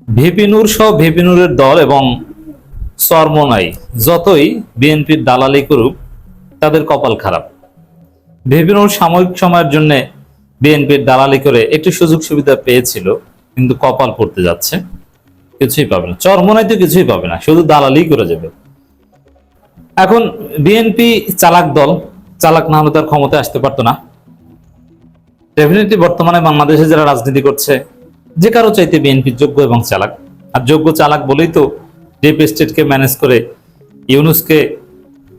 VP নূর সহ VP নূরের দল এবং চরমোনাই যতই বিএনপির দালালি করুক, তাদের কপাল খারাপ। ভিপি নূর সাময়িক সময়ের জন্য বিএনপির দালালি করে একটু সুযোগ সুবিধা পেয়েছিল, কিন্তু কপাল পড়তে যাচ্ছে, কিছুই পাবে না। চরমোনাই তো কিছুই পাবে না, শুধু দালালি করে যাবে। এখন বিএনপি চালাক দল, চালাক না হলে তার ক্ষমতায় আসতে পারতো না। ডেফিনেটলি বর্তমানে বাংলাদেশে যারা রাজনীতি করছে, যে কারো চাইতে বিএনপি যোগ্য এবং চালাক। আর যোগ্য চালাক বলেই তো ডিপ স্টেটকে ম্যানেজ করে, ইউনুসকে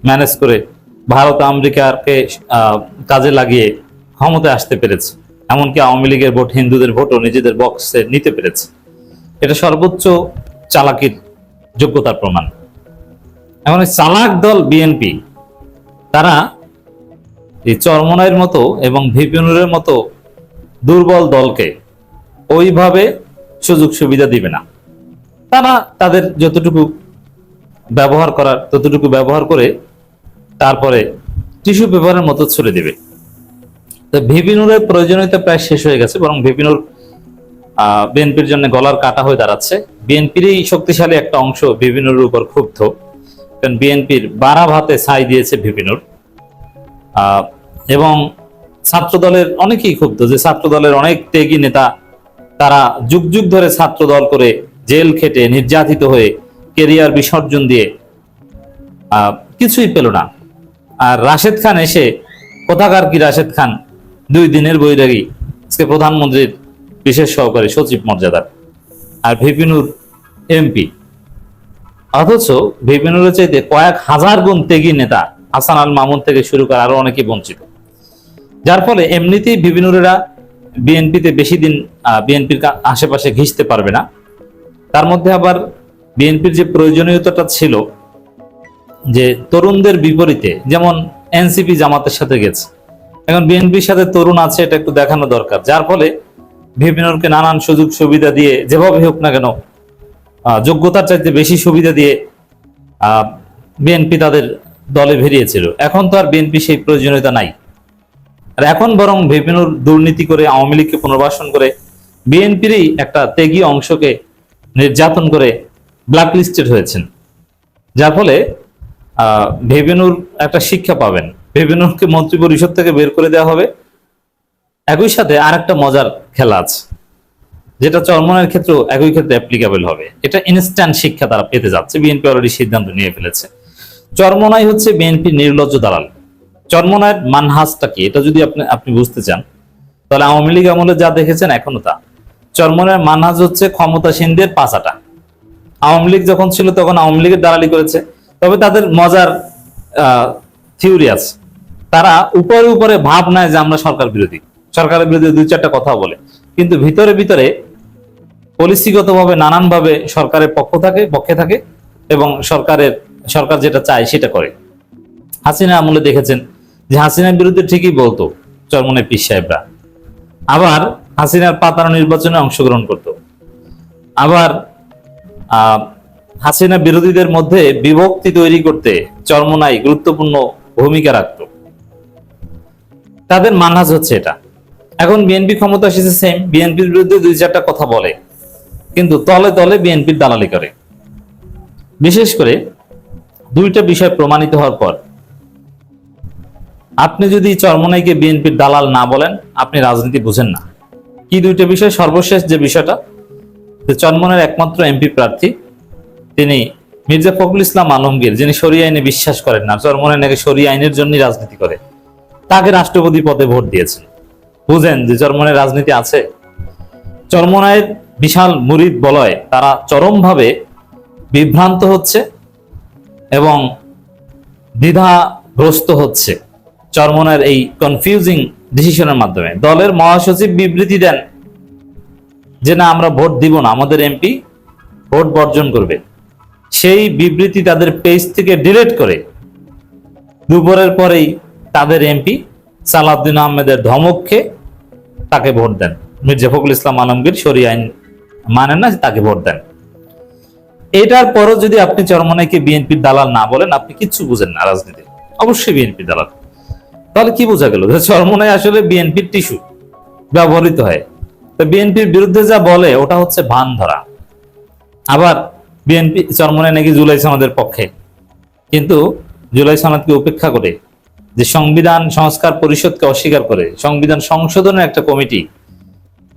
ম্যানেজ করে, ভারত আমেরিকাকে কাজে লাগিয়ে ক্ষমতায় আসতে পেরেছে। এমনকি আওয়ামী লীগের ভোট, হিন্দুদের ভোটও নিজেদের বক্সে নিতে পেরেছে। এটা সর্বোচ্চ চালাকির যোগ্যতার প্রমাণ। এখন চালাক দল বিএনপি, তারা এই চরমোনাইয়ের মতো এবং ভিপি নূরের মতো দুর্বল দলকে ওইভাবে সুযোগ সুবিধা দিবে না। তারা তাদের যতটুকু ব্যবহার করার ততটুকু ব্যবহার করে তারপরে টিস্যু পেপারের মতো ছুড়ে দিবে। তো ভিপি নূরের প্রয়োজনীয়তা প্রায় শেষ হয়ে গেছে, বরং ভিপি নূর বিএনপির জন্য গলার কাটা হয়ে দাঁড়াচ্ছে। বিএনপিরই শক্তিশালী একটা অংশ ভিপি নূরের উপর ক্ষুব্ধ, কারণ বিএনপির বাড়া ভাতে ছাই দিয়েছে ভিপি নূর। এবং ছাত্র দলের অনেকেই ক্ষুব্ধ যে ছাত্র দলের অনেক ত্যাগী নেতা, তারা যুগ যুগ ধরে ছাত্র দল করে জেল খেটে নির্যাতিত হয়ে কেরিয়ার বিসর্জন দিয়ে কিছুই পেল না। আর রাশেদ খান এসে, কোথাকার কি রাশেদ খান, 2 দিনের বৈরাগী, আজকে প্রধানমন্ত্রীর বিশেষ সহকারী সচিব মর্যাদার, আর ভিপি নূর এমপি। অথচ ভিপি নূরের চাইতে কয়েক হাজার গুণ ত্যাগী নেতা, হাসান আল মামুন থেকে শুরু করে আরো অনেকে বঞ্চিত। যার ফলে এমনিতেই ভিপি নূরেরা বিএনপিতে বেশি দিন বিএনপির আশেপাশে ঘিসতে পারবে না। তার মধ্যে আবার বিএনপির যে প্রয়োজনীয়তাটা ছিল যে তরুণদের বিপরীতে, যেমন এনসিপি জামাতের সাথে গেছে, এখন বিএনপির সাথে তরুণ আছে, এটা একটু দেখানো দরকার। যার ফলে ভিপি নূরকে নানান সুযোগ সুবিধা দিয়ে, যেভাবে হোক না কেন যোগ্যতার চাইতে বেশি সুবিধা দিয়ে বিএনপি তাদের দলে ভিড়িয়েছিল। এখন তো আর বিএনপি সেই প্রয়োজনীয়তা নাই। আর এখন বরং ভিপি নূর দুর্নীতি করে, আওয়ামী লীগকে পুনর্বাসন করে, বিএনপিরই একটা ত্যাগী অংশকে নির্যাতন করে ব্ল্যাকলিস্টেড হয়েছেন। যার ফলে ভিপি নূর একটা শিক্ষা পাবেন। ভিপি নূরকে মন্ত্রী পরিষদ থেকে বের করে দেওয়া হবে। একই সাথে আর একটা মজার খেলা আছে, যেটা চরমোনাইয়ের ক্ষেত্রেও একই ক্ষেত্রে অ্যাপ্লিকেবল হবে। এটা ইনস্ট্যান্ট শিক্ষা তারা পেতে যাচ্ছে, বিএনপি অলরেডি সিদ্ধান্ত নিয়ে ফেলেছে। চরমোনাই হচ্ছে বিএনপির নির্লজ্জ দালাল। চরমোনাইয়ের মানহাজটা কি, এটা যদি আপনি বুঝতে চান, তাহলে আওয়ামী লীগ আমলে যা দেখেছেন এখনো তা। চরমোনাইয়ের মানহাজ হচ্ছে ক্ষমতাসীনদের পাচাটা। আওয়ামী লীগ যখন ছিল তখন আওয়ামী লীগের দালালি করেছে, তবে তাদের মজার থিওরি আছে। তারা উপরে উপরে ভাব নেয় যে আমরা সরকার বিরোধী, সরকারের বিরুদ্ধে 2-4টা কথা বলে, কিন্তু ভিতরে ভিতরে পলিসিগতভাবে নানানভাবে সরকারের পক্ষে থাকে এবং সরকার যেটা চায় সেটা করে। হাসিনা আমলে দেখেছেন যে হাসিনার বিরুদ্ধে ঠিকই বলতো চরমোনাই পীর সাহেবরা, আবার হাসিনার পাতানো নির্বাচনে অংশগ্রহণ করত, আবার হাসিনা বিরোধীদের মধ্যে বিভক্তি তৈরি করতে চরমোনাই গুরুত্বপূর্ণ ভূমিকা রাখত। তাদের মানহাজ হচ্ছে এটা। এখন বিএনপি ক্ষমতা এসেছে, সেম বিএনপির বিরুদ্ধে 2-4টা কথা বলে, কিন্তু তলে তলে বিএনপির দালালি করে। বিশেষ করে 2টা বিষয় প্রমাণিত হওয়ার পর আপনি যদি চরমোনাইকে বিএনপির দালাল না বলেন, আপনি রাজনীতি বুঝেন না। কি 2টা বিষয়? সর্বশেষ যে বিষয়টা, চরমোনাইয়ের একমাত্র এমপি প্রার্থী তিনি মির্জা ফখরুল ইসলাম আলমগীর, যিনি শরিয়া আইনে বিশ্বাস করেন না, চরমোনাই নাকি শরিয়া আইনের জন্যই রাজনীতি করে, তাকে রাষ্ট্রপতি পদে ভোট দিয়েছেন। বুঝেন যে চরমোনাইয়ের রাজনীতি আছে। চরমোনাইয়ের বিশাল মুরিদ বলয়, তারা চরমভাবে বিভ্রান্ত হচ্ছে এবং দ্বিধাগ্রস্ত হচ্ছে চরমোনাইয়ের এই কনফিউজিং ডিসিশনের মাধ্যমে। দলের মহাসচিব বিবৃতি দেন যে না, আমরা ভোট দিব না, আমাদের এমপি ভোট বর্জন করবে। সেই বিবৃতি তাদের পেজ থেকে ডিলিট করে দুপুরের পরেই তাদের এমপি সালাউদ্দিন আহমেদের ধমক খেয়ে তাকে ভোট দেন। মির্জা ফখরুল ইসলাম আলমগীর শরিয়া আইন মানেন না, তাকে ভোট দেন। এটার পরও যদি আপনি চরমোনাইকে বিএনপির দালাল না বলেন, আপনি কিচ্ছু বুঝেন না রাজনীতি। অবশ্যই বিএনপির দালাল। তাহলে কি বোঝা গেল? চরমোনাই আসলে বিএনপির টিস্যু ব্যবহৃত হয়। তো বিএনপির বিরুদ্ধে যা বলে ওটা হচ্ছে ভান ধরা। আবার বিএনপি চরমনায় নাকি জুলাই সনদের পক্ষে, কিন্তু জুলাই সনদকে উপেক্ষা করে যে সংবিধান সংস্কার পরিষদকে অস্বীকার করে সংবিধান সংশোধনের একটা কমিটি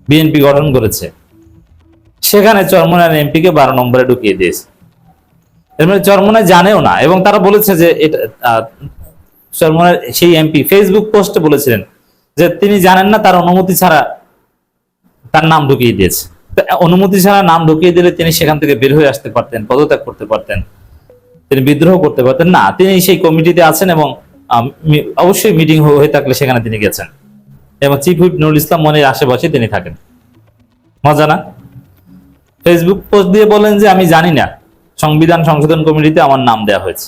বিএনপি গঠন করেছে, সেখানে চরমনার এমপিকে 12 নম্বরে ঢুকিয়ে দিয়েছে। এর মানে চরমনায় জানেও না, এবং তারা বলেছে যে এটা চরমনার সেই এমপি ফেসবুক পোস্টে বলেছিলেন যে তিনি জানেন না, তার অনুমতি ছাড়া তার নাম ঢুকিয়ে দিয়েছে। অনুমতি ছাড়া নাম ঢুকিয়ে দিলে তিনি সেখান থেকে বের হয়ে আসতে পারতেন, পদত্যাগ করতে পারতেন, তিনি বিদ্রোহ করতে পারতেন না। তিনি সেই কমিটিতে আছেন এবং অবশ্যই মিটিং হয়ে থাকলে সেখানে তিনি গেছেন, এবং চিফ হুইপ নুরুল ইসলাম মনির আশেপাশে তিনি থাকেন। মজা না? ফেসবুক পোস্ট দিয়ে বলেন যে আমি জানি না সংবিধান সংশোধন কমিটিতে আমার নাম দেওয়া হয়েছে,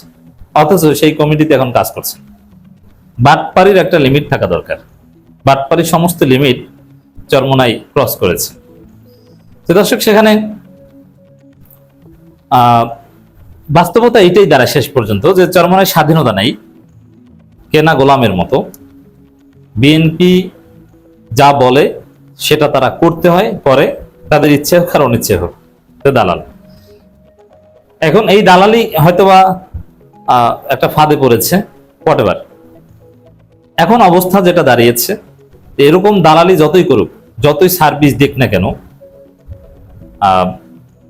অথচ সেই কমিটিতে এখন কাজ করছেন। বাটপাড়ির একটা লিমিট থাকা দরকার। বাটপাড়ির সমস্ত লিমিট চরমোনাই ক্রস করেছে। তো দর্শক, সেখানে বাস্তবতা এইটাই দাঁড়ায় শেষ পর্যন্ত যে চরমোনাই স্বাধীনতা নেই, কেনা গোলামের মতো। বিএনপি যা বলে সেটা তারা করতে হয়, করে, তাদের ইচ্ছে হোক আর অনিচ্ছে হোক, দালাল। এখন এই দালালি হয়তোবা একটা ফাঁদে পড়েছে, হোয়াটএভার। এখন অবস্থা যেটা দাঁড়িয়েছে, এরকম দালালি যতই করুক, যতই সার্ভিস দিক না কেন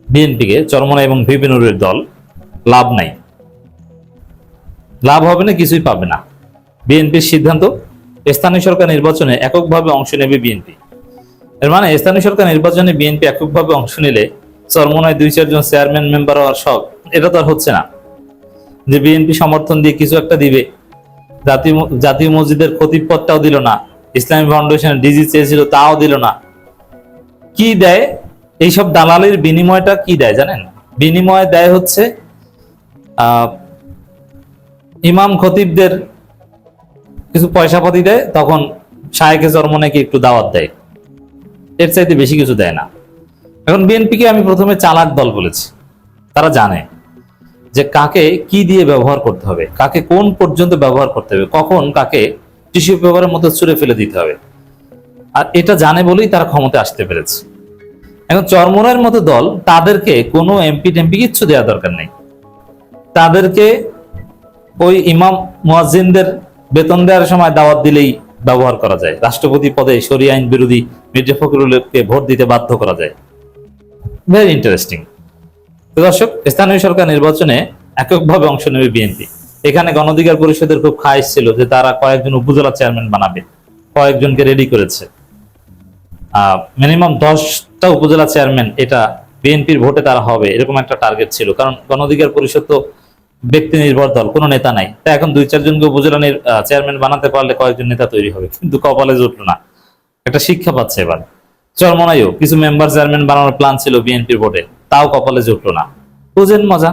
বিএনপিকে, চরমোনাই এবং ভিপি নুরের দল, লাভ নাই, লাভ হবে না, কিছুই পাবে না। বিএনপির সিদ্ধান্ত, স্থানীয় সরকার নির্বাচনে এককভাবে অংশ নেবে বিএনপি। এর মানে স্থানীয় সরকার নির্বাচনে বিএনপি এককভাবে অংশ নিলে চরমোনাই 2-4 জন চেয়ারম্যান মেম্বার হওয়ার শখ, এটা তো আর হচ্ছে না। যে বিএনপি সমর্থন দিয়ে কিছু একটা দিবে, জাতীয় মসজিদের খতিব পদটাও দিল না, ইসলামী ফাউন্ডেশনের ডিজি চেয়েছিল তাও দিল না। কি দেয়? এইসব দালালির বিনিময়টা কি দেয় জানেন? বিনিময় দেয় হচ্ছে ইমাম খতিবদের কিছু পয়সা পাতি দেয়, তখন শায়েখে চরমোনাইকে একটু দাওয়াত দেয়, এর চাইতে বেশি কিছু দেয় না। এখন বিএনপিকে আমি প্রথমে চালাক দল বলেছি। তারা জানে যে কাকে কি দিয়ে ব্যবহার করতে হবে, কাকে কোন পর্যন্ত ব্যবহার করতে হবে, কখন কাকে টিস্যু পেপারের মতো ছুঁড়ে ফেলে দিতে হবে, আর এটা জানে বলেই তারা ক্ষমতায় আসতে পেরেছে। এখন চরমোনাইয়ের মতো দল, তাদেরকে কোনো এমপি টেমপি কিচ্ছু দেওয়া দরকার নেই। তাদেরকে ওই ইমাম মুয়াজ্জিনদের বেতন দেওয়ার সময় দাওয়াত দিলেই ব্যবহার করা যায়। রাষ্ট্রপতি পদে শরিয়া আইন বিরোধী মির্জা ফখরুলকে ভোট দিতে বাধ্য করা যায়। Very interesting. দর্শক, স্থানীয় সরকার নির্বাচনে এককভাবে অংশ নেবে বিএনপি। এখানে গণ অধিকার পরিষদের খুব খায়েশ ছিল যে তারা কয়েকজন উপজেলা চেয়ারম্যান বানাবে, কয়েকজনকে রেডি করেছে। মিনিমাম 10টা উপজেলা চেয়ারম্যান এটা বিএনপির ভোটে তারা হবে, এরকম একটা টার্গেট ছিল। কারণ গণ অধিকার পরিষদ তো ব্যক্তি নির্ভর দল, কোনো নেতা নাই। তাই এখন 2-4 জনকে উপজেলা চেয়ারম্যান বানাতে পারলে কয়েকজন নেতা তৈরি হবে, কিন্তু কপালে জুটলো না। একটা শিক্ষা পাচ্ছে এবার। চরমোনাইও কিছু মেম্বার চেয়ারম্যান বানানোর প্ল্যান ছিল বিএনপির ভোটে, তাও কপালে জুটলো না। বুঝেন মজা?